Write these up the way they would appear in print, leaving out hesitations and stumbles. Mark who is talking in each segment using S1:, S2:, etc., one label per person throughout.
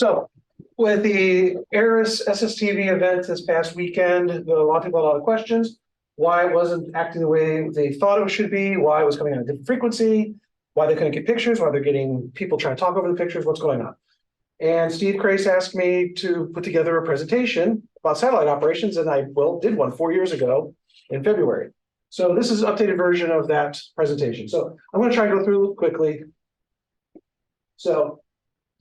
S1: So with the Eris SSTV event this past weekend, a lot of people had a lot of questions. Why it wasn't acting the way they thought it should be, why it was coming on a different frequency, why they couldn't get pictures, why they're getting people trying to talk over the pictures, what's going on. And Steve Crace asked me to put together a presentation about satellite operations, and I did one 4 years ago in February. So this is an updated version of that presentation. So I'm going to try and go through quickly. So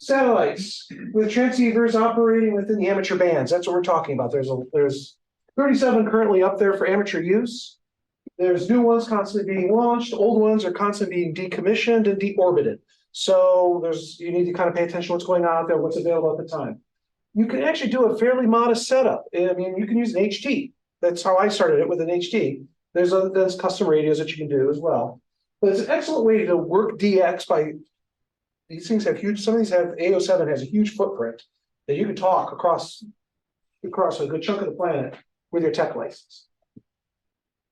S1: satellites with transceivers operating within the amateur bands. That's what we're talking about. There's 37 currently up there for amateur use. There's new ones constantly being launched. Old ones are constantly being decommissioned and deorbited. So you need to kind of pay attention to what's going on out there, what's available at the time. You can actually do a fairly modest setup. I mean, you can use an HT. That's how I started it, with an HT. There's custom radios that you can do as well. But it's an excellent way to work DX by, these things have huge, some of these have, AO7 has a huge footprint that you can talk across a good chunk of the planet with your tech license.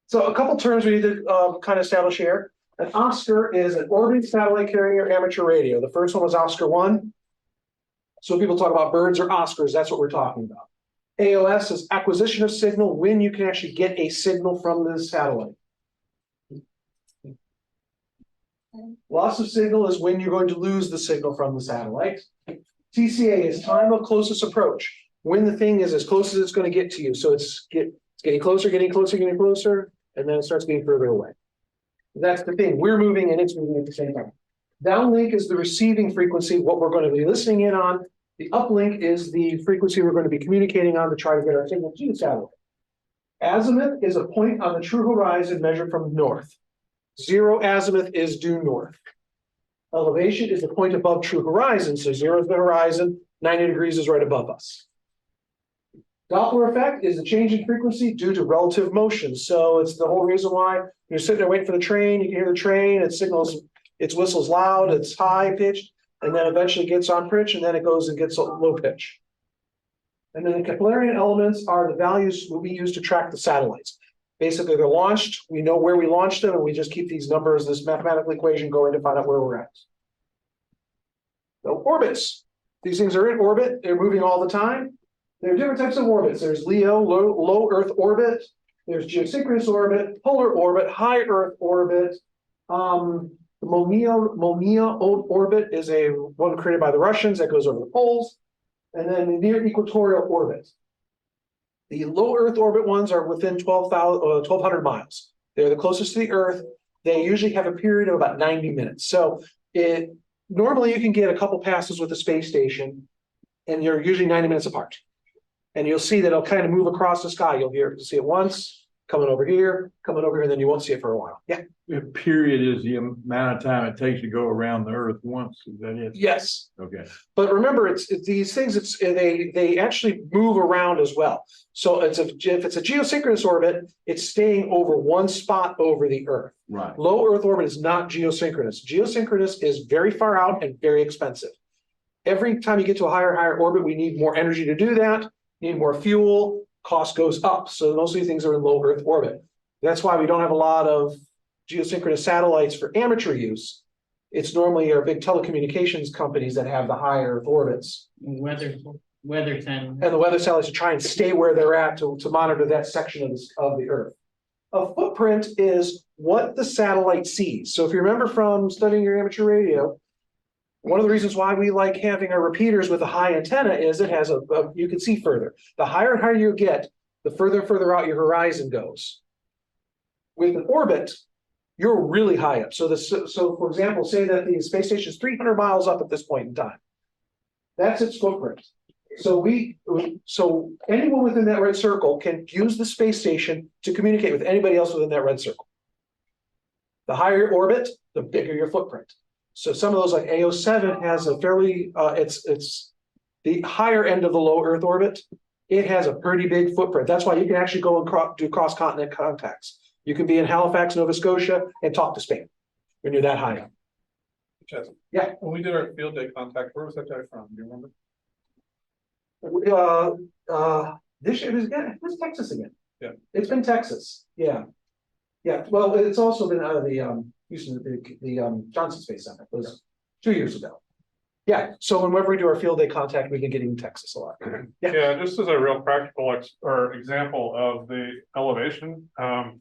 S1: So a couple terms we need to kind of establish here. An Oscar is an orbiting satellite carrier amateur radio. The first one was Oscar 1. So when people talk about birds or Oscars, that's what we're talking about. AOS is acquisition of signal, when you can actually get a signal from the satellite. Loss of signal is when you're going to lose the signal from the satellite. TCA is time of closest approach, when the thing is as close as it's going to get to you. So it's getting closer, getting closer, getting closer, and then it starts getting further away. That's the thing. We're moving and it's moving at the same time. Downlink is the receiving frequency, what we're going to be listening in on. The uplink is the frequency we're going to be communicating on to try to get our signal to the satellite. Azimuth is a point on the true horizon measured from north. Zero azimuth is due north. Elevation is the point above true horizon. So 0 is the horizon, 90 degrees is right above us. Doppler effect is the change in frequency due to relative motion. So it's the whole reason why you're sitting there waiting for the train, you can hear the train, it signals, its whistles loud, it's high pitched, and then eventually gets on pitch, and then it goes and gets a low pitch. And then the Keplerian elements are the values that we use to track the satellites. Basically, they're launched, we know where we launched them, and we just keep these numbers, this mathematical equation going to find out where we're at. So orbits. These things are in orbit, they're moving all the time. There are different types of orbits. There's LEO, low Earth orbit. There's geosynchronous orbit, polar orbit, high Earth orbit. The Molniya orbit is one created by the Russians that goes over the poles. And then the near equatorial orbit. The low Earth orbit ones are within 1,200 miles. They're the closest to the Earth. They usually have a period of about 90 minutes. So normally you can get a couple passes with the space station, and you're usually 90 minutes apart. And you'll see that it'll kind of move across the sky. You'll see it once, coming over here, and then you won't see it for a while. Yeah.
S2: The period is the amount of time it takes to go around the Earth once. Is that it?
S1: Yes.
S2: Okay.
S1: But remember, it's these things. They actually move around as well. So if it's a geosynchronous orbit, it's staying over one spot over the Earth.
S2: Right.
S1: Low Earth orbit is not geosynchronous. Geosynchronous is very far out and very expensive. Every time you get to a higher orbit, we need more energy to do that. Need more fuel, cost goes up. So most of these things are in low Earth orbit. That's why we don't have a lot of geosynchronous satellites for amateur use. It's normally our big telecommunications companies that have the higher Earth orbits.
S3: Weather satellites.
S1: And the weather satellites to try and stay where they're at to monitor that section of the Earth. A footprint is what the satellite sees. So if you remember from studying your amateur radio, one of the reasons why we like having our repeaters with a high antenna is it has you can see further. The higher and higher you get, the further out your horizon goes. With an orbit, you're really high up. So for example, say that the space station is 300 miles up at this point in time. That's its footprint. So anyone within that red circle can use the space station to communicate with anybody else within that red circle. The higher your orbit, the bigger your footprint. So some of those, like AO7 has a fairly, it's the higher end of the low Earth orbit. It has a pretty big footprint. That's why you can actually go and do cross-continent contacts. You can be in Halifax, Nova Scotia, and talk to Spain when you're that high up.
S4: Chester.
S1: Yeah.
S4: When we did our field day contact, where was that guy from? Do you remember?
S1: This year it was Texas again.
S4: Yeah.
S1: It's been Texas. Yeah. Yeah. Well, it's also been out of the Houston, the Johnson Space Center. It was 2 years ago. Yeah, so whenever we do our field day contact, we've been getting Texas a lot. Yeah.
S4: Yeah, just as a real practical or example of the elevation, early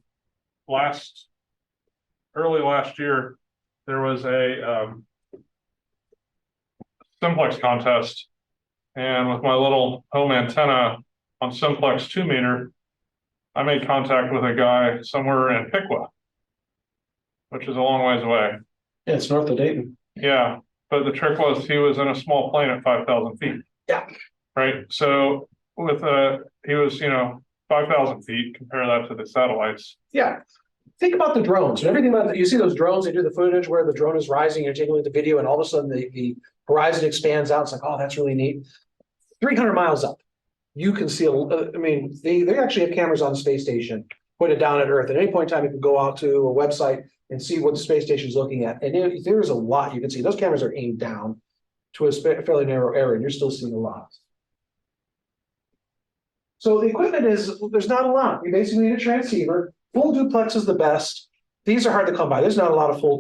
S4: last year, there was a simplex contest. And with my little home antenna on simplex 2-meter, I made contact with a guy somewhere in Piqua, which is a long ways away.
S1: Yeah, it's north of Dayton.
S4: Yeah, but the trick was he was in a small plane at 5,000 feet.
S1: Yeah.
S4: Right, so with he was, 5,000 feet, compare that to the satellites.
S1: Yeah. Think about the drones and everything about you see those drones, they do the footage where the drone is rising, you're taking the video, and all of a sudden the horizon expands out. It's like, oh, that's really neat. 300 miles up, you can see, they actually have cameras on the space station pointed down at Earth. At any point in time, you can go out to a website and see what the space station is looking at. And there's a lot you can see. Those cameras are aimed down to a fairly narrow area, and you're still seeing a lot. So the equipment there's not a lot. You basically need a transceiver. Full duplex is the best. These are hard to come by. There's not a lot of full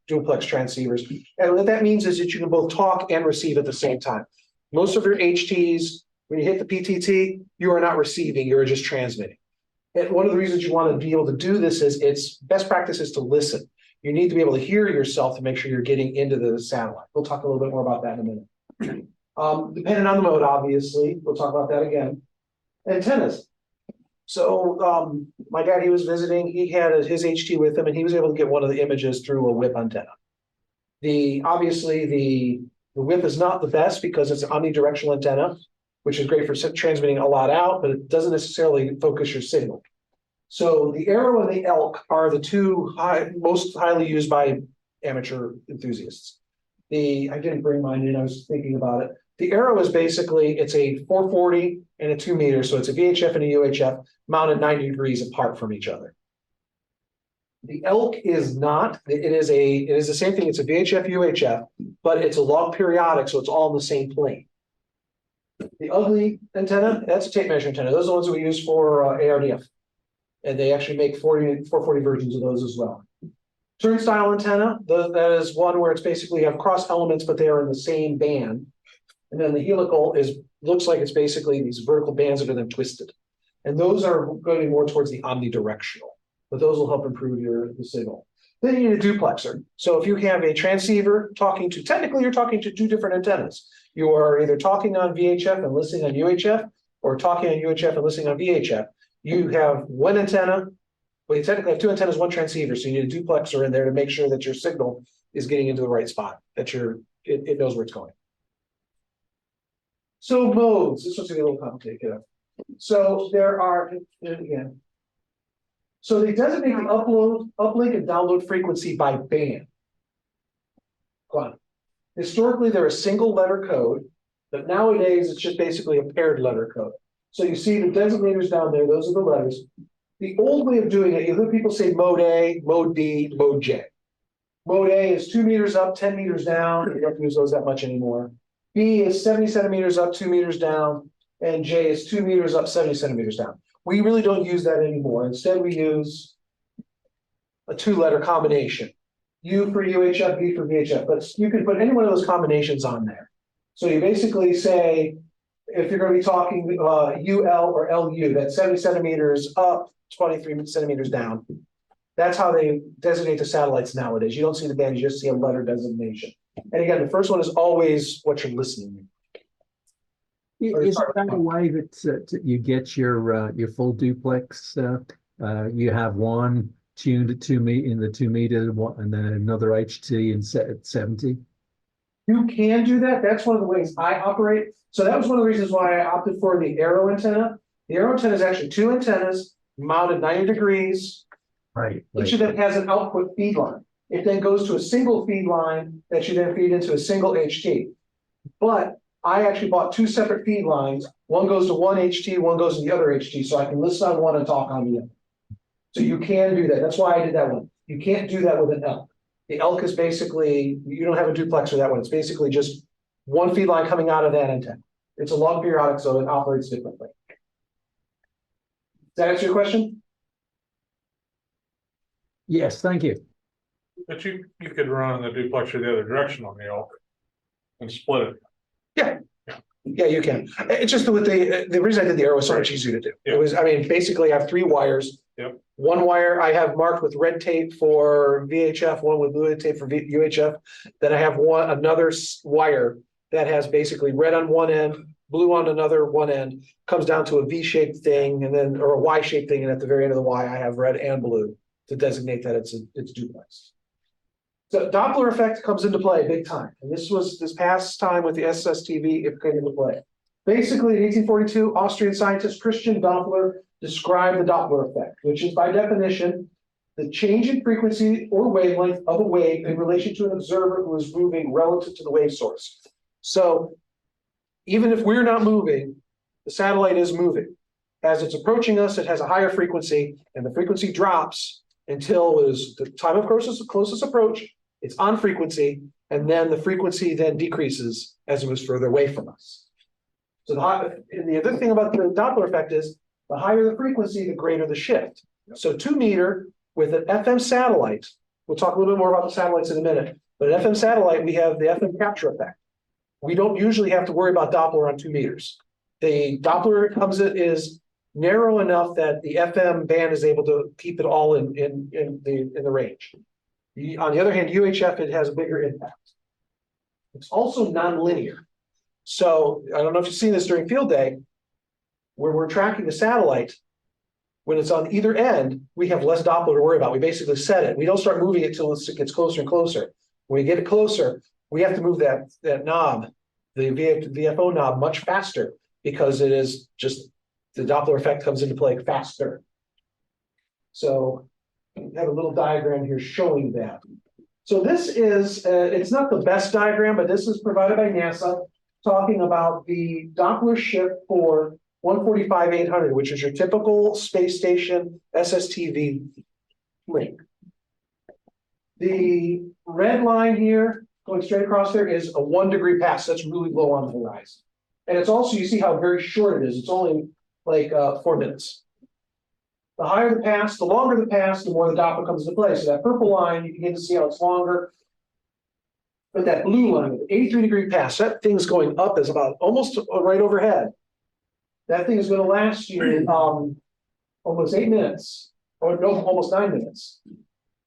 S1: duplex transceivers. And what that means is that you can both talk and receive at the same time. Most of your HTs, when you hit the PTT, you are not receiving, you're just transmitting. And one of the reasons you want to be able to do this is it's best practice is to listen. You need to be able to hear yourself to make sure you're getting into the satellite. We'll talk a little bit more about that in a minute. Depending on the mode, obviously, we'll talk about that again. Antennas. So my dad, he was visiting, he had his HT with him, and he was able to get one of the images through a whip antenna. Obviously the whip is not the best because it's an omnidirectional antenna, which is great for transmitting a lot out, but it doesn't necessarily focus your signal. So the Arrow and the Elk are the two most highly used by amateur enthusiasts. I didn't bring mine in, I was thinking about it. The Arrow is basically, it's a 440 and a 2-meter, so it's a VHF and a UHF mounted 90 degrees apart from each other. The Elk is not, it is the same thing, it's a VHF UHF, but it's a log periodic, so it's all in the same plane. The ugly antenna, that's a tape measure antenna. Those are the ones that we use for ARDF. And they actually make 440 versions of those as well. Turnstile antenna, that is one where it's basically you have cross elements, but they are in the same band. And then the helical looks like it's basically these vertical bands that are then twisted. And those are going more towards the omnidirectional, but those will help improve the signal. Then you need a duplexer. So if you have a transceiver technically you're talking to two different antennas. You are either talking on VHF and listening on UHF, or talking on UHF and listening on VHF. You have one antenna, well, you technically have two antennas, one transceiver. So you need a duplexer in there to make sure that your signal is getting into the right spot, that it knows where it's going. So modes, this one's gonna be a little complicated. So there are, again. So they designate the uplink and download frequency by band. Historically, they're a single letter code, but nowadays it's just basically a paired letter code. So you see the designators down there, those are the letters. The old way of doing it, you hear people say mode A, mode B, mode J. Mode A is 2 meters up, 10 meters down. You don't use those that much anymore. B is 70 centimeters up, 2 meters down, and J is 2 meters up, 70 centimeters down. We really don't use that anymore. Instead, we use a 2-letter combination. U for UHF, B for VHF, but you can put any one of those combinations on there. So you basically say, if you're going to be talking UL or LU, that's 70 centimeters up, 23 centimeters down. That's how they designate the satellites nowadays. You don't see the band, you just see a letter designation. And again, the first one is always what you're listening to.
S5: Is that a way that you get your full duplex? You have one tuned at 2 meter in the 2 meter, and then another HT and set at 70.
S1: You can do that. That's one of the ways I operate. So that was one of the reasons why I opted for the Arrow antenna. The Arrow antenna is actually 2 antennas mounted 90 degrees.
S5: Right.
S1: Each of them has an output feed line. It then goes to a single feed line that you then feed into a single HT. But I actually bought 2 separate feed lines. One goes to one HT, one goes to the other HT, so I can listen on one and talk on the other. So you can do that. That's why I did that one. You can't do that with an Elk. The Elk is basically, you don't have a duplexer that one. It's basically just one feed line coming out of that antenna. It's a log periodic, so it operates differently. Does that answer your question?
S5: Yes, thank you.
S4: But you could run the duplexer the other direction on the Elk. and split it.
S1: Yeah, you can. It's just with the reason I did the arrow was so much easier to do.
S4: Yeah.
S1: It was, I mean, basically I have 3 wires.
S4: Yep.
S1: One wire I have marked with red tape for VHF, one with blue tape for UHF. Then I have another wire that has basically red on one end, blue on another one end, comes down to a V-shaped thing and then, or a Y-shaped thing. And at the very end of the Y, I have red and blue to designate that it's duplex. So Doppler effect comes into play big time. And this past time with the SSTV, it came into play. Basically, in 1842, Austrian scientist Christian Doppler described the Doppler effect, which is by definition, the change in frequency or wavelength of a wave in relation to an observer who is moving relative to the wave source. So even if we're not moving, the satellite is moving. As it's approaching us, it has a higher frequency, and the frequency drops until it is the time of closest approach. It's on frequency, and then the frequency then decreases as it moves further away from us. So and the other thing about the Doppler effect is the higher the frequency, the greater the shift. So 2 meter with an FM satellite, we'll talk a little bit more about the satellites in a minute, but an FM satellite, we have the FM capture effect. We don't usually have to worry about Doppler on 2 meters. The Doppler is narrow enough that the FM band is able to keep it all in the range. On the other hand, UHF, it has a bigger impact. It's also nonlinear. So I don't know if you've seen this during field day, where we're tracking the satellite. When it's on either end, we have less Doppler to worry about. We basically set it. We don't start moving it till it gets closer and closer. When we get it closer, we have to move that knob, the VFO knob, much faster because it is just the Doppler effect comes into play faster. So I have a little diagram here showing that. So this is, it's not the best diagram, but this is provided by NASA talking about the Doppler shift for 145-800, which is your typical space station SSTV link. The red line here going straight across there is a 1 degree pass. That's really low on the horizon. And it's also, you see how very short it is. It's only like 4 minutes. The higher the pass, the longer the pass, the more the Doppler comes into play. So that purple line, you begin to see how it's longer. But that blue line, the 83 degree pass, that thing's going up is about almost right overhead. That thing is going to last you almost 8 minutes, or no, almost 9 minutes.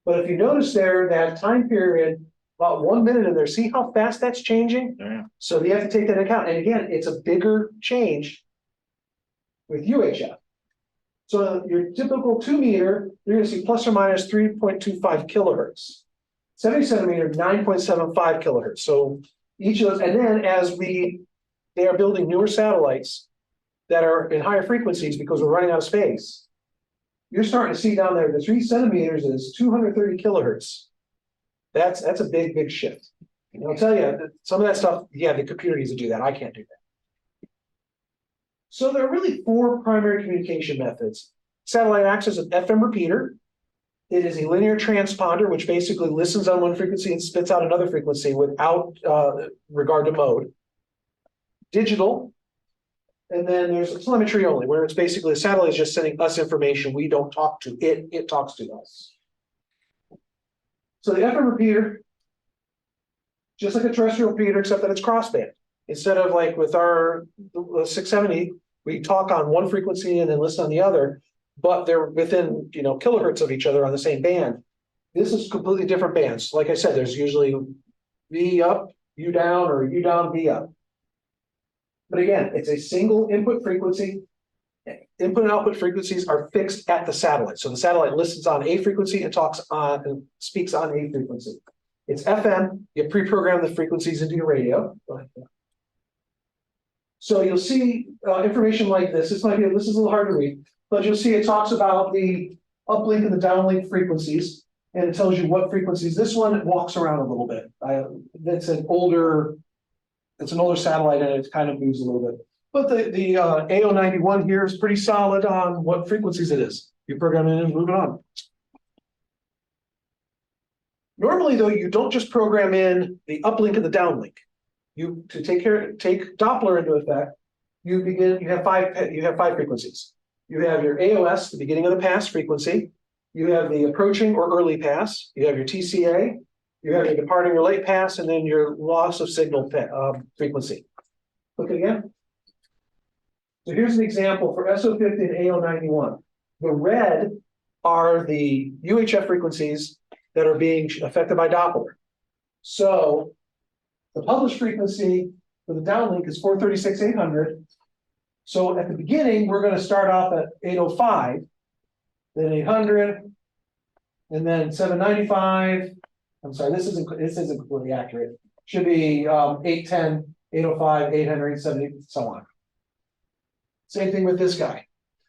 S1: But if you notice there, that time period, about 1 minute in there, see how fast that's changing?
S2: Yeah.
S1: So you have to take that into account. And again, it's a bigger change with UHF. So your typical 2 meter, you're going to see plus or minus 3.25 kilohertz. 70 centimeter, 9.75 kilohertz. So each of those, and then as they are building newer satellites that are in higher frequencies because we're running out of space, you're starting to see down there, the 3 centimeters is 230 kilohertz. That's a big, big shift. And I'll tell you, that some of that stuff, yeah, the computer needs to do that. I can't do that. So there are really 4 primary communication methods. Satellite acts as an FM repeater. It is a linear transponder, which basically listens on one frequency and spits out another frequency without regard to mode. Digital. And then there's telemetry only, where it's basically the satellite is just sending us information. We don't talk to it, it talks to us. So the FM repeater, just like a terrestrial repeater, except that it's crossband. Instead of like with our 670, we talk on one frequency and then listen on the other, but they're within, kilohertz of each other on the same band. This is completely different bands. Like I said, there's usually V up, U down, or U down, V up. But again, it's a single input frequency. Input and output frequencies are fixed at the satellite. So the satellite listens on a frequency and talks on and speaks on a frequency. It's FM. You pre-program the frequencies into your radio. So you'll see information like this. This is a little hard to read, but you'll see it talks about the uplink and the downlink frequencies, and it tells you what frequencies. This one walks around a little bit. It's an older satellite, and it kind of moves a little bit. But the AO91 here is pretty solid on what frequencies it is. You program it in and move it on. Normally, though, you don't just program in the uplink and the downlink. To take Doppler into effect, you have five frequencies. You have your AOS, the beginning of the pass frequency. You have the approaching or early pass. You have your TCA, You have your departing or late pass, and then your loss of signal frequency. Look again. So here's an example for SO50 and AO91. The red are the UHF frequencies that are being affected by Doppler. So the published frequency for the downlink is 436,800. So at the beginning, we're going to start off at 805, then 800, and then 795. I'm sorry, this isn't completely accurate. Should be 810, 805, 800, 870, so on. Same thing with this guy.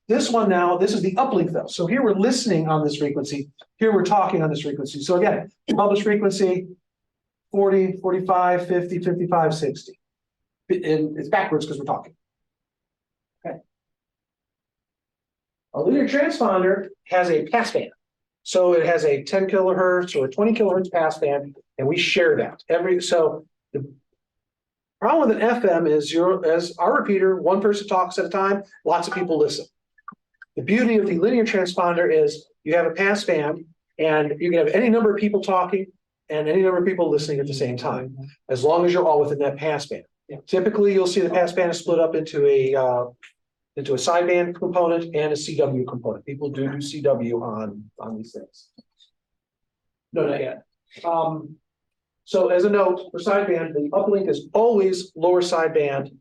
S1: This one now, this is the uplink though. So here we're listening on this frequency. Here we're talking on this frequency. So again, published frequency 40, 45, 50, 55, 60. And it's backwards because we're talking. Okay. A linear transponder has a passband. So it has a 10 kilohertz or a 20 kilohertz passband, and we share that. So the problem with an FM is as our repeater, one person talks at a time, lots of people listen. The beauty of the linear transponder is you have a passband, and you can have any number of people talking and any number of people listening at the same time, as long as you're all within that passband. Typically, you'll see the passband is split up into a sideband component and a CW component. People do CW on these things. No, not yet. So as a note, for sideband, the uplink is always lower sideband.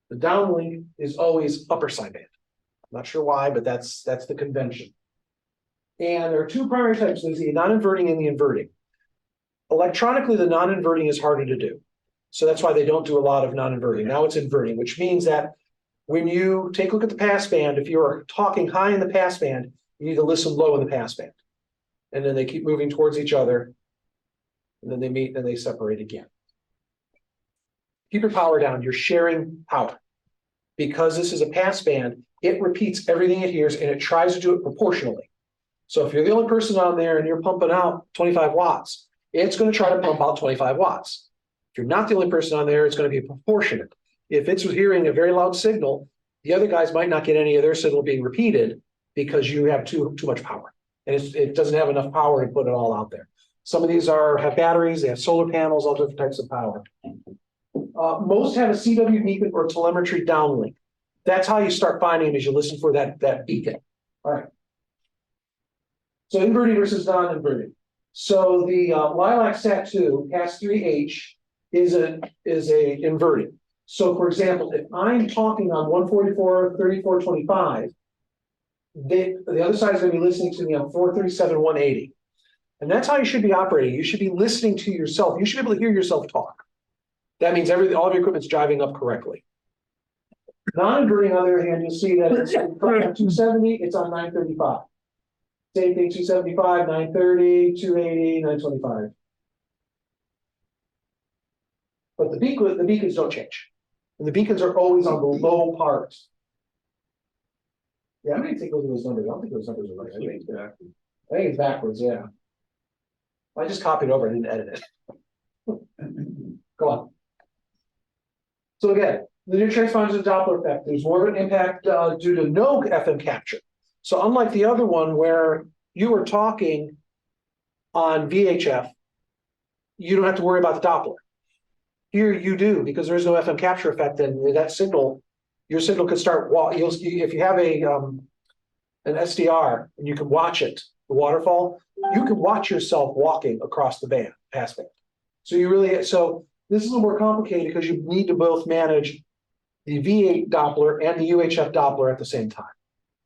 S1: The downlink is always upper sideband. I'm not sure why, but that's the convention. And there are two primary types. There's the non-inverting and the inverting. Electronically, the non-inverting is harder to do. So that's why they don't do a lot of non-inverting. Now it's inverting, which means that when you take a look at the passband, if you're talking high in the passband, you need to listen low in the passband. And then they keep moving towards each other. And then they meet and they separate again. Keep your power down. You're sharing power. Because this is a passband, it repeats everything it hears and it tries to do it proportionally. So if you're the only person on there and you're pumping out 25 watts, it's going to try to pump out 25 watts. If you're not the only person on there, it's going to be proportionate. If it's hearing a very loud signal, the other guys might not get any of their signal being repeated because you have too much power. And it doesn't have enough power to put it all out there. Some of these have batteries, they have solar panels, all different types of power. Most have a CW beacon or telemetry downlink. That's how you start finding them as you listen for that beacon. All right. So inverting versus non-inverting. So the Lilac Sat2 Cas3H is a inverting. So for example, if I'm talking on 144, 34, 25, the other side is going to be listening to me on 437, 180. And that's how you should be operating. You should be listening to yourself. You should be able to hear yourself talk. That means all of your equipment's driving up correctly. Non-inverting, on the other hand, you'll see that it's on 270, it's on 935. Same thing, 275, 930, 280, 925. But the beacons don't change. And the beacons are always on the low part. Yeah, I'm going to take a look at those numbers. I don't think those numbers are right. I think it's backwards, yeah. I just copied over, I didn't edit it. Go on. So again, the new transponders and Doppler effect, there's more of an impact due to no FM capture. So unlike the other one where you were talking on VHF, you don't have to worry about the Doppler. Here you do, because there's no FM capture effect, and that signal, your signal could start, if you have an SDR and you can watch it, the waterfall, you can watch yourself walking across the passband. So this is a little more complicated because you need to both manage the V8 Doppler and the UHF Doppler at the same time.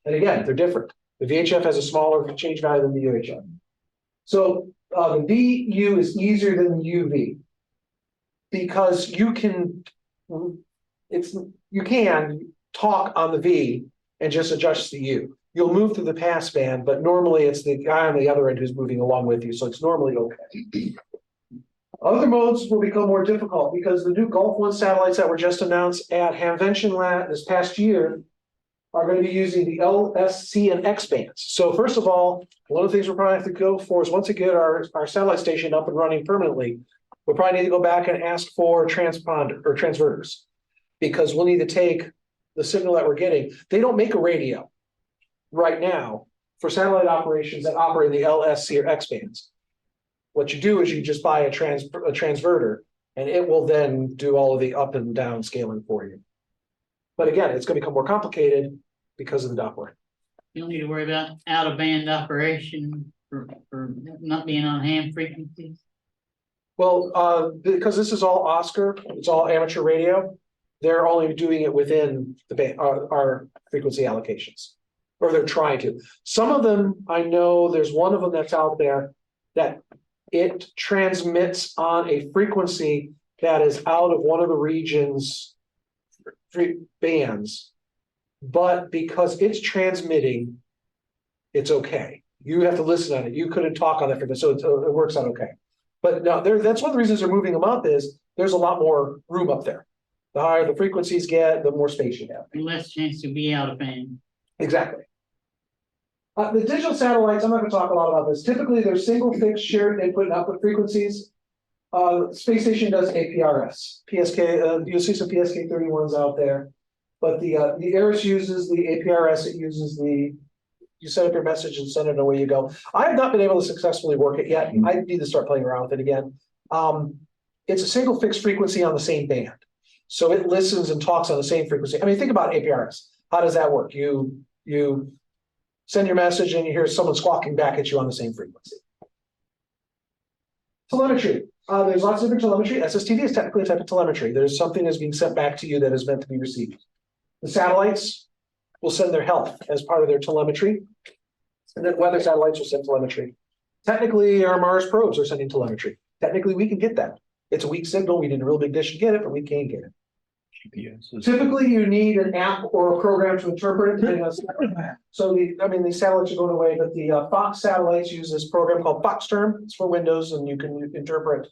S1: And again, they're different. The VHF has a smaller change value than the UHF. So the VU is easier than the UV because you can talk on the V and just adjust the U. You'll move through the passband, but normally it's the guy on the other end who's moving along with you, so it's normally okay. Other modes will become more difficult because the new Gulf 1 satellites that were just announced at Hamvention this past year are going to be using the LSC and X bands. So first of all, one of the things we're probably have to go for is once we get our satellite station up and running permanently, we'll probably need to go back and ask for transponder or transverters, because we'll need to take the signal that we're getting. They don't make a radio right now for satellite operations that operate in the LSC or X bands. What you do is you just buy a transverter, and it will then do all of the up and down scaling for you. But again, it's gonna become more complicated because of the Doppler.
S3: You don't need to worry about out of band operation for not being on ham frequencies.
S1: Well, because this is all Oscar, it's all amateur radio, they're only doing it within the band, our frequency allocations. Or they're trying to. Some of them, I know there's one of them that's out there that it transmits on a frequency that is out of one of the region's bands. But because it's transmitting, it's okay. You have to listen on it. You couldn't talk on that frequency, so it works out okay. But no, that's one of the reasons they're moving them up is there's a lot more room up there. The higher the frequencies get, the more space you have.
S3: Less chance to be out of band.
S1: Exactly. The digital satellites, I'm not gonna talk a lot about this. Typically, they're single fixed shared input and output frequencies. Space station does APRS, PSK, you'll see some PSK 31s out there. But the ARIS uses the APRS, it uses you set up your message and send it and away you go. I have not been able to successfully work it yet. I need to start playing around with it again. It's a single fixed frequency on the same band. So it listens and talks on the same frequency. I mean, think about APRS. How does that work? You send your message and you hear someone squawking back at you on the same frequency. Telemetry. There's lots of different telemetry. SSTV is technically a type of telemetry. There's something that's being sent back to you that is meant to be received. The satellites will send their health as part of their telemetry. And then weather satellites will send telemetry. Technically, our Mars probes are sending telemetry. Technically, we can get that. It's a weak signal. We need a real big dish to get it, but we can get it. Typically, you need an app or a program to interpret it. Depending on, so these satellites are going away, but the Fox satellites use this program called FoxTerm. It's for Windows, and you can interpret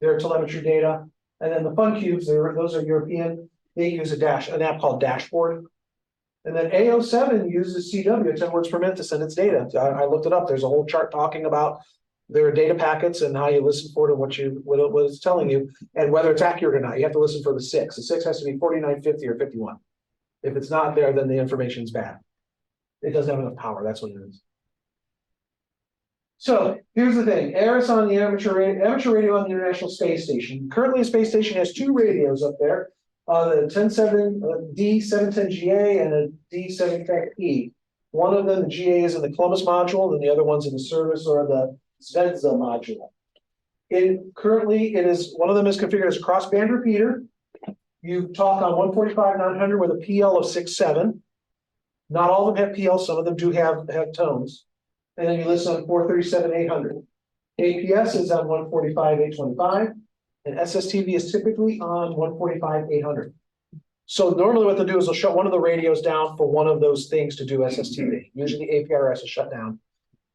S1: their telemetry data. And then the Fun Cubes, those are European. They use an app called Dashboard. And then AO7 uses CW, 10 words per minute, to send its data. I looked it up. There's a whole chart talking about their data packets and how you listen for it and what it's telling you and whether it's accurate or not. You have to listen for the 6. The 6 has to be 49, 50, or 51. If it's not there, then the information is bad. It doesn't have enough power. That's what it is. So here's the thing. ARIS on the amateur radio on the International Space Station. Currently, the space station has 2 radios up there. The 107 D710GA and a D710E. One of them, the GA, is in the Columbus module, and the other one's in the service or the Svenza module. Currently, one of them is configured as a crossband repeater. You talk on 145/900 with a PL of 6.7. Not all of them have PL, some of them do have tones. And then you listen on 437/800. APS is on 145/825. And SSTV is typically on 145/800. So normally what they'll do is they'll shut one of the radios down for one of those things to do SSTV. Usually the APRS is shut down.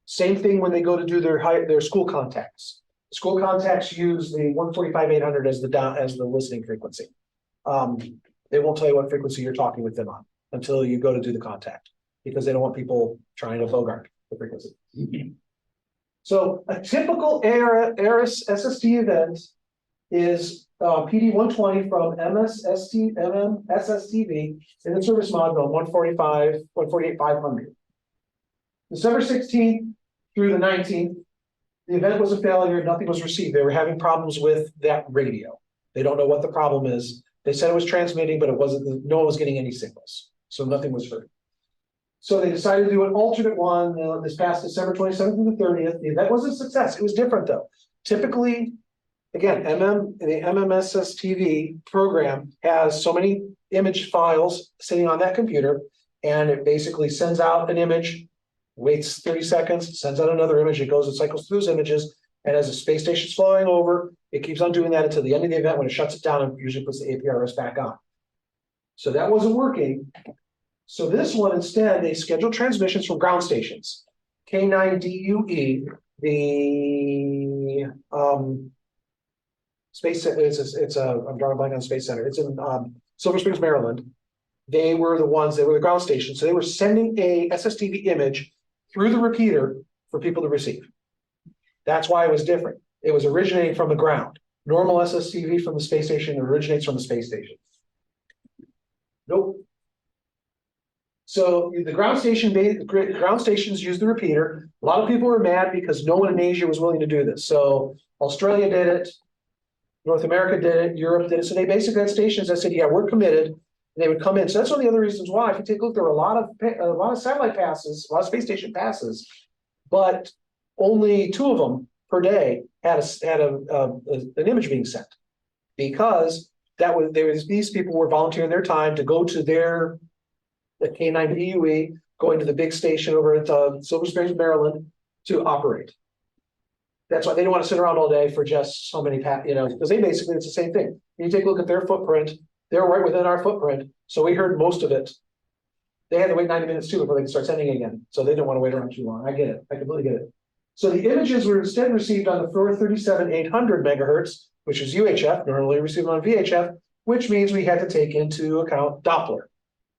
S1: Same thing when they go to do their school contacts. School contacts use the 145/800 as the listening frequency. They won't tell you what frequency you're talking with them on until you go to do the contact, because they don't want people trying to bogart the frequency. So a typical ARIS SST event is PD 120 from SSTV in the service module 148/500. December 16th through the 19th, the event was a failure. Nothing was received. They were having problems with that radio. They don't know what the problem is. They said it was transmitting, but it wasn't. No one was getting any signals, so nothing was heard. So they decided to do an alternate one this past December 27th through the 30th. The event was a success. It was different though. Typically, again, the MMSSTV program has so many image files sitting on that computer, and it basically sends out an image, waits 30 seconds, sends out another image, it goes and cycles through those images, and as the space station's flying over, it keeps on doing that until the end of the event when it shuts it down and usually puts the APRS back on. So that wasn't working. So this one, instead, they scheduled transmissions from ground stations. K9DUE, the Space, I'm drawing a blank on the Space Center. It's in Silver Springs, Maryland. They were the ground station. So they were sending a SSTV image through the repeater for people to receive. That's why it was different. It was originating from the ground. Normal SSTV from the space station originates from the space station. Nope. So the ground stations use the repeater. A lot of people were mad because no one in Asia was willing to do this. So Australia did it. North America did it, Europe did it. So they basically had stations that said, yeah, we're committed. And they would come in. So that's one of the other reasons why, if you take a look, there were a lot of satellite passes, a lot of space station passes, but only 2 of them per day had an image being sent. Because these people were volunteering their time to go to the K9DUE, going to the big station over at Silver Springs, Maryland, to operate. That's why they don't want to sit around all day for just so many, because it's the same thing. You take a look at their footprint, they're right within our footprint, so we heard most of it. They had to wait 90 minutes too before they could start sending again, so they didn't want to wait around too long. I get it, I completely get it. So the images were instead received on the 437-800 megahertz, which is UHF, normally received on VHF, which means we had to take into account Doppler.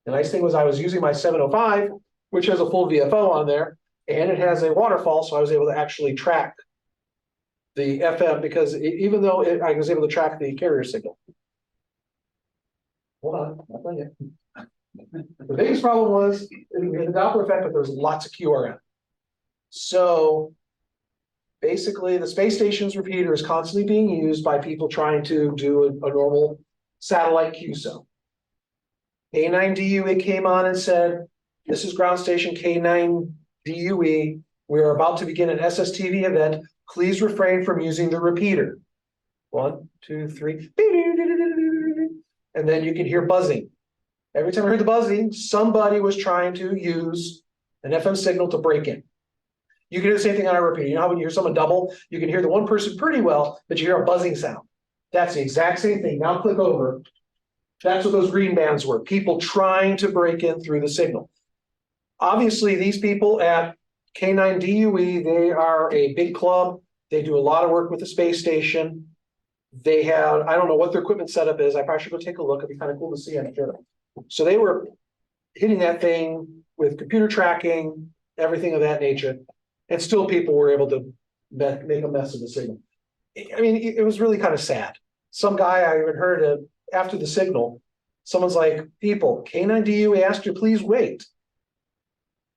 S1: The nice thing was I was using my 705, which has a full VFO on there, and it has a waterfall, so I was able to actually track the FM, because even though I was able to track the carrier signal. Hold on, not done yet. The biggest problem was we had the Doppler effect, but there was lots of QRM. So basically, the space station's repeater is constantly being used by people trying to do a normal satellite QSO. K9DUE, it came on and said, this is ground station K9DUE. We are about to begin an SSTV event. Please refrain from using the repeater. 1, 2, 3. And then you can hear buzzing. Every time I heard the buzzing, somebody was trying to use an FM signal to break in. You can hear the same thing on our repeater. You know how when you hear someone double, you can hear the one person pretty well, but you hear a buzzing sound. That's the exact same thing. Now click over. That's what those green bands were. People trying to break in through the signal. Obviously, these people at K9DUE, they are a big club. They do a lot of work with the space station. They have, I don't know what their equipment setup is. I probably should go take a look. It'd be kind of cool to see, I'm sure. So they were hitting that thing with computer tracking, everything of that nature. And still people were able to make a mess of the signal. I mean, it was really kind of sad. Some guy I even heard after the signal, someone's like, people, K9DUE asked you, please wait.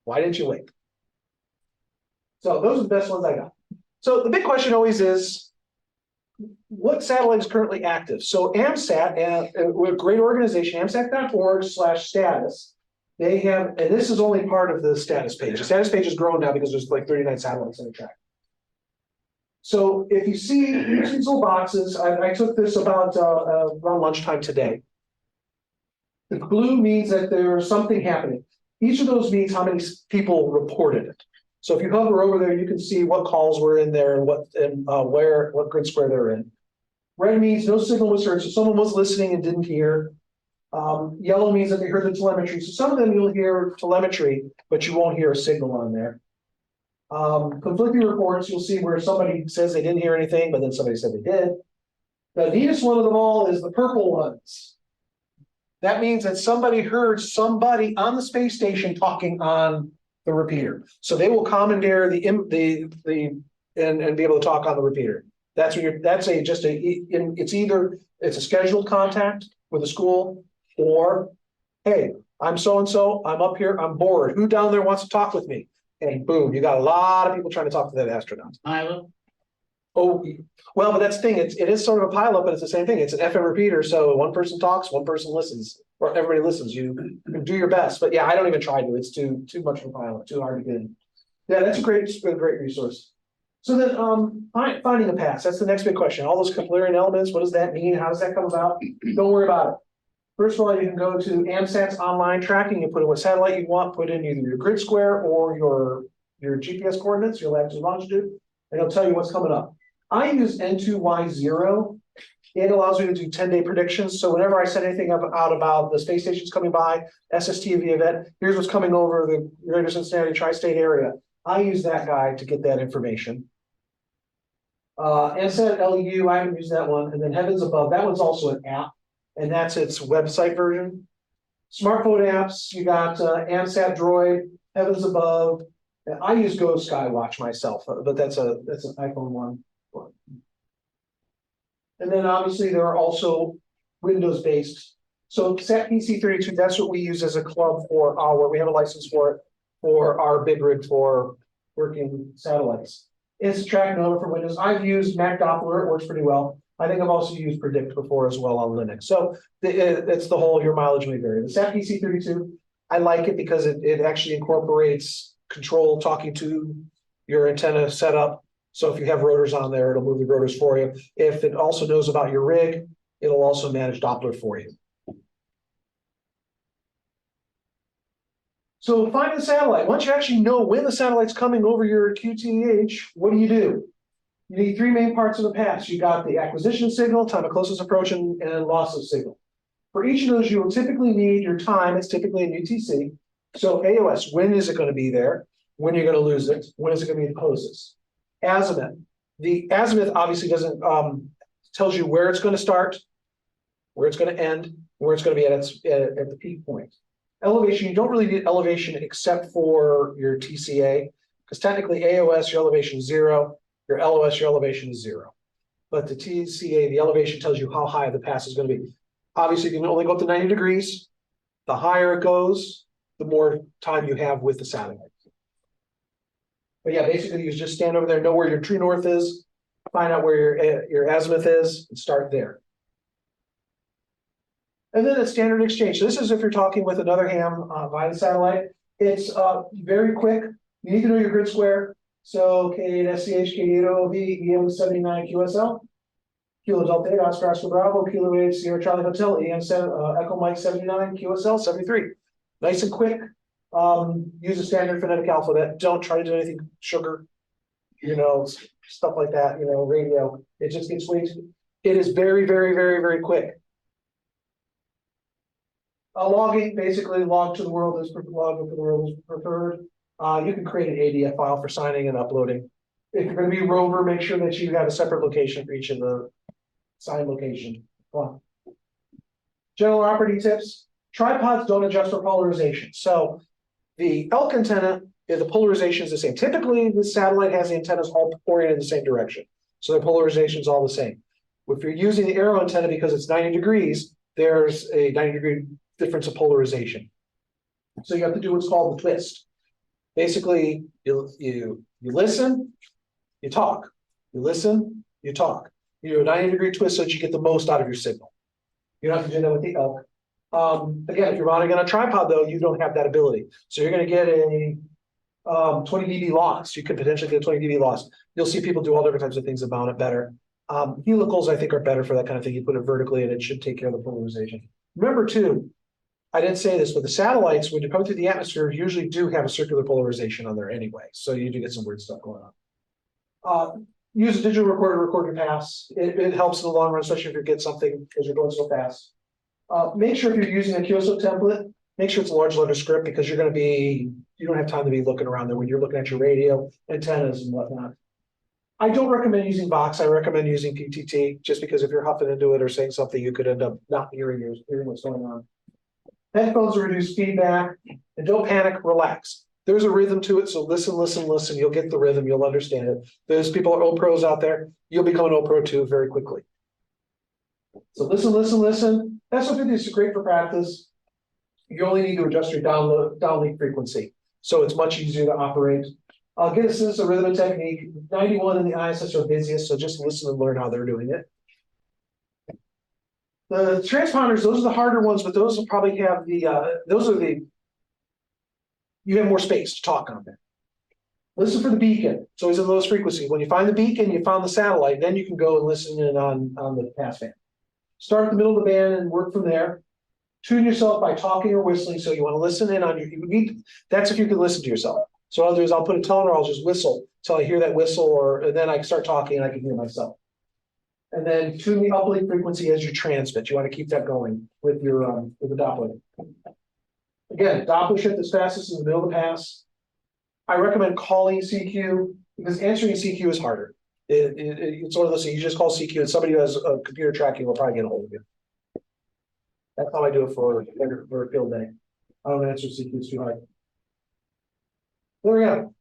S1: Why didn't you wait? So those are the best ones I got. So the big question always is, what satellite is currently active? So AMSAT, we're a great organization, amsat.org/status. They have, and this is only part of the status page. The status page has grown now because there's like 39 satellites in the track. So if you see these little boxes, I took this about around lunchtime today. The blue means that there's something happening. Each of those means how many people reported it. So if you hover over there, you can see what calls were in there and what grid square they're in. Red means no signal was heard, so someone was listening and didn't hear. Yellow means that they heard the telemetry. So some of them you'll hear telemetry, but you won't hear a signal on there. Conflicting reports, you'll see where somebody says they didn't hear anything, but then somebody said they did. The neatest one of them all is the purple ones. That means that somebody heard somebody on the space station talking on the repeater. So they will commandeer and be able to talk on the repeater. It's either it's a scheduled contact with a school, or hey, I'm so and so, I'm up here, I'm bored. Who down there wants to talk with me? And boom, you got a lot of people trying to talk to that astronaut.
S3: Pilot.
S1: Oh, well, but that's the thing. It is sort of a pilot, but it's the same thing. It's an FM repeater. So one person talks, one person listens, or everybody listens. You do your best. But yeah, I don't even try to. It's too much of a pilot, too hard to get in. Yeah, that's a great resource. So then finding a pass. That's the next big question. All those Keplerian elements, what does that mean? How does that come about? Don't worry about it. First of all, you can go to AMSAT's online tracking and put in what satellite you want, put in either your grid square or your GPS coordinates, your latitude longitude, and it'll tell you what's coming up. I use N2Y0. It allows me to do 10-day predictions. So whenever I send anything out about the space stations coming by, SSTV event, here's what's coming over the greater Cincinnati tri-state area. I use that guy to get that information. AMSAT LU, I haven't used that one. And then Heavens Above, that one's also an app, and that's its website version. Smartphone apps, you got AMSAT Droid, Heavens Above. I use Go Skywatch myself, but that's an iPhone one. And then obviously there are also Windows-based So SAT PC32, that's what we use as a club for we have a license for it, for our big rig for working satellites. It's a tracking over for Windows. I've used Mac Doppler, it works pretty well. I think I've also used Predict before as well on Linux. So it's the whole, your mileage may vary. The SAT PC32, I like it because it actually incorporates control talking to your antenna setup. So if you have rotors on there, it'll move the rotors for you. If it also knows about your rig, it'll also manage Doppler for you. So find the satellite. Once you actually know when the satellite's coming over your QTEH, what do? You need three main parts of the pass. You got the acquisition signal, time of closest approach, and loss of signal. For each of those, you will typically need your time. It's typically in UTC. So AOS, when is it going to be there? When are you going to lose it? When is it going to be the closest? Azimuth. The azimuth obviously doesn't tells you where it's going to start, where it's going to end, where it's going to be at the peak point. Elevation, you don't really need elevation except for your TCA, because technically AOS, your elevation is 0, your LOS, your elevation is 0. But the TCA, the elevation tells you how high the pass is going to be. Obviously, you can only go up to 90 degrees. The higher it goes, the more time you have with the satellite. But yeah, basically you just stand over there, know where your true north is, find out where your azimuth is, and start there. And then a standard exchange. So this is if you're talking with another ham via the satellite. It's very quick. You need to know your grid square. So K8SCH, KD8OOB, EM79 QSL, Kilo Delta 8, Oscar Bravo, Kilo 8, Sierra Charlie Hotel, EM7, Echo Mike 79, QSL 73. Nice and quick. Use a standard phonetic alphabet. Don't try to do anything sugar, stuff like that, radio. It just gets way too. It is very, very, very, very quick. Logging, basically log to the world is preferred. You can create an ADF file for signing and uploading. If you're going to be a rover, make sure that you have a separate location for each of the sign location. General operating tips. Tripods don't adjust for polarization. So the elk antenna, the polarization is the same. Typically, the satellite has the antennas all oriented in the same direction. So the polarization is all the same. If you're using the arrow antenna because it's 90 degrees, there's a 90-degree difference of polarization. So you have to do what's called the twist. Basically, you listen, you talk. You listen, you talk. You do a 90-degree twist so that you get the most out of your signal. You don't have to do that with the elk. Again, if you're mounting on a tripod, though, you don't have that ability. So you're going to get a 20 dB loss. You could potentially get a 20 dB loss. You'll see people do all different types of things to mount it better. Helicals, I think, are better for that kind of thing. You put it vertically and it should take care of the polarization. Remember, too, I didn't say this, but the satellites, when you're coming through the atmosphere, usually do have a circular polarization on there anyway. So you do get some weird stuff going on. Use a digital recorder to record your pass. It helps in the long run, especially if you get something because you're going so fast. Make sure if you're using a QSO template, make sure it's a large letter script because you don't have time to be looking around there when you're looking at your radio, antennas, and whatnot. I don't recommend using Vox. I recommend using PTT just because if you're huffing into it or saying something, you could end up not hearing what's going on. Headphones will reduce feedback, and don't panic, relax. There's a rhythm to it, so listen, listen, listen. You'll get the rhythm, you'll understand it. Those people are O-Pros out there. You'll become an O-Pro too very quickly. So listen, listen, listen. That's what it is. It's great for practice. You only need to adjust your downlink frequency, so it's much easier to operate. Get a sense of rhythm and technique. 91 in the ISS are busiest, so just listen and learn how they're doing it. The transponders, those are the harder ones, but those will probably have you have more space to talk on them. Listen for the beacon. It's always the lowest frequency. When you find the beacon, you found the satellite, then you can go and listen in on the passband. Start at the middle of the band and work from there. Tune yourself by talking or whistling. So you want to listen in on that's if you can listen to yourself. So I'll do is I'll put a tone or I'll just whistle until I hear that whistle, and then I can start talking and I can hear myself. And then tune the uplink frequency as you transmit. You want to keep that going with your with the Doppler. Again, Doppler shift as fastest in the middle of the pass. I recommend calling CQ because answering CQ is harder. It's one of those things you just call CQ and somebody who has a computer tracking will probably get a hold of you. That's how I do it for a field day. I don't answer CQ, it's too hard. There we go.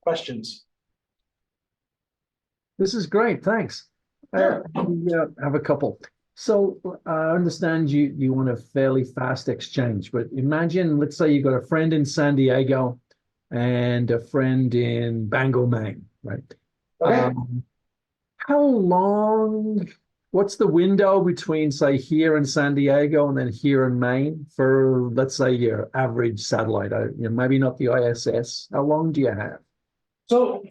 S1: Questions?
S5: This is great, thanks.
S1: Sure.
S5: We have a couple. So I understand you want a fairly fast exchange, but imagine, let's say you got a friend in San Diego and a friend in Bangor, Maine, right?
S1: Okay,
S5: How long, what's the window between, say, here in San Diego and then here in Maine for, let's say, your average satellite? Maybe not the ISS. How long do you have?
S1: so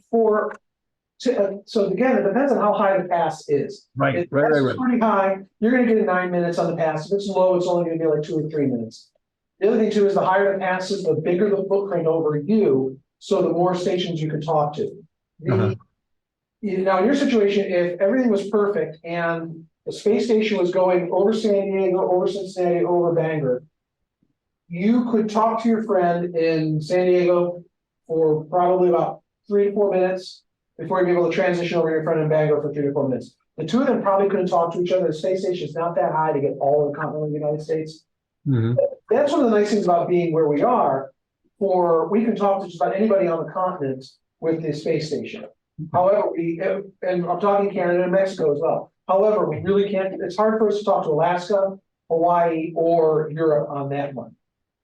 S1: so again, it depends on how high the pass is.
S5: Right,
S1: If the
S5: right,
S1: pass
S5: right,
S1: is
S5: right.
S1: pretty high, you're gonna get it 9 minutes on the pass. If it's low, it's only gonna be like 2 or 3 minutes. The other thing too is the higher the pass is, the bigger the footprint over you, so the more stations you can talk to.
S5: Uh-huh.
S1: Now, in your situation, if everything was perfect and the space station was going over San Diego, over Cincinnati, over Bangor, you could talk to your friend in San Diego for probably about 3 to 4 minutes before you'd be able to transition over to your friend in Bangor for 3 to 4 minutes. The two of them probably couldn't talk to each other. The space station is not that high to get all of the continental United States.
S5: Mhm.
S1: That's one of the nice things about being where we are. We can talk to just about anybody on the continent with the space station. However, and I'm talking Canada and Mexico as well. However, we really can't, it's hard for us to talk to Alaska, Hawaii, or Europe on that one.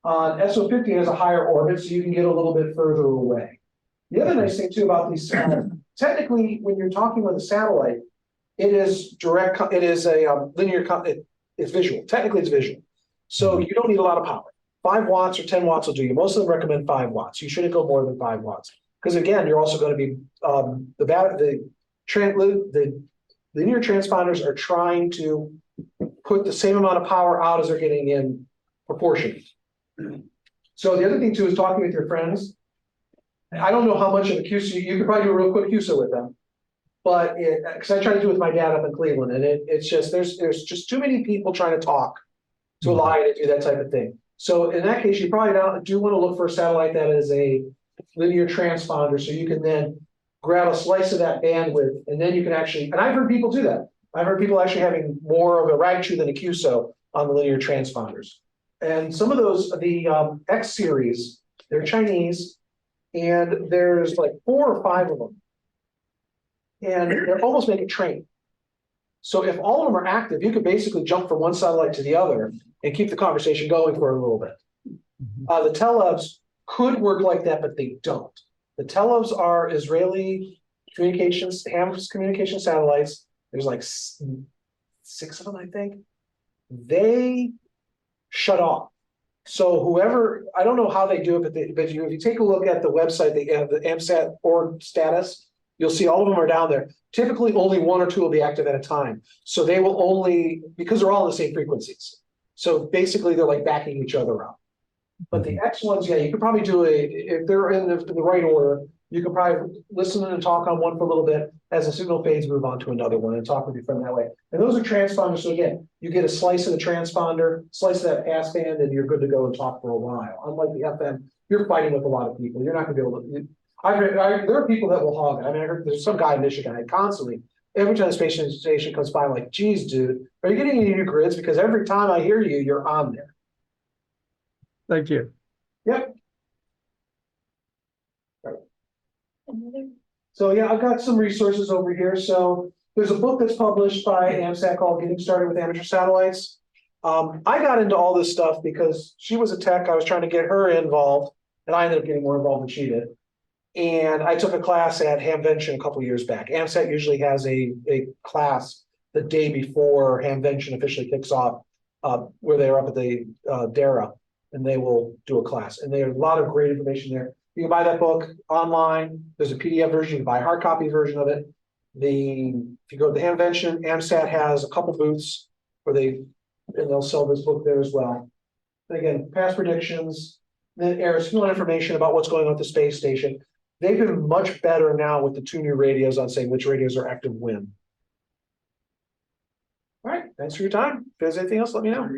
S1: SO50 has a higher orbit, so you can get a little bit further away. The other nice thing too about these, technically, when you're talking with a satellite, it is direct, it is a linear, it's visual. Technically, it's visual. So you don't need a lot of power. 5 watts or 10 watts will do you. Most of them recommend 5 watts. You shouldn't go more than 5 watts. Because again, you're also going to be, the linear transponders are trying to put the same amount of power out as they're getting in proportion. So the other thing too is talking with your friends. I don't know how much of a QC, you could probably do a real quick QSO with them. But because I tried to do it with my dad up in Cleveland, and it's just, there's just too many people trying to talk to allow you to do that type of thing. So in that case, you probably do want to look for a satellite that is a linear transponder, so you can then grab a slice of that bandwidth, and then you can actually, and I've heard people do that. I've heard people actually having more of a RAG2 than a QSO on the linear transponders. And some of those, the X series, they're Chinese, and there's like 4 or 5 of them. And they're almost make a train. So if all of them are active, you could basically jump from one satellite to the other and keep the conversation going for a little bit. The Telebs could work like that, but they don't. The Telebs are Israeli communications, ham communication satellites. There's like 6 of them, I think. They shut off. So whoever, I don't know how they do it, but if you take a look at the website, they have the AMSAT org status, you'll see all of them are down there. Typically, only 1 or 2 will be active at a time. So they will only, because they're all on the same frequencies. So basically, they're like backing each other up. But the X ones, yeah, you could probably do if they're in the right order, you could probably listen and talk on one for a little bit. As the signal fades, move on to another one and talk with your friend that way. And those are transponders. So again, you get a slice of the transponder, slice of that passband, and you're good to go and talk for a while. Unlike the FM, you're fighting with a lot of people. You're not going to be able to. There are people that will hog it. I mean, I heard there's some guy in Michigan. I constantly, every time the space station comes by, I'm like, geez, dude, are you getting any new grids? Because every time I hear you, you're on there.
S5: Thank you.
S1: Yep. Right. So yeah, I've got some resources over here. So there's a book that's published by AMSAT called Getting Started with Amateur Satellites. I got into all this stuff because she was a tech. I was trying to get her involved, and I ended up getting more involved than she did. And I took a class at Hamvention a couple of years back. AMSAT usually has a class the day before Hamvention officially kicks off, where they're up at the DARA, and they will do a class. And there's a lot of great information there. You can buy that book online. There's a PDF version. You can buy a hard copy version of it. If you go to the Hamvention, AMSAT has a couple booths where they'll sell this book there as well. And again, past predictions, then airs full information about what's going on at the space station. They've been much better now with the 2 new radios on saying which radios are active when. All right, thanks for your time. If there's anything else, let me know.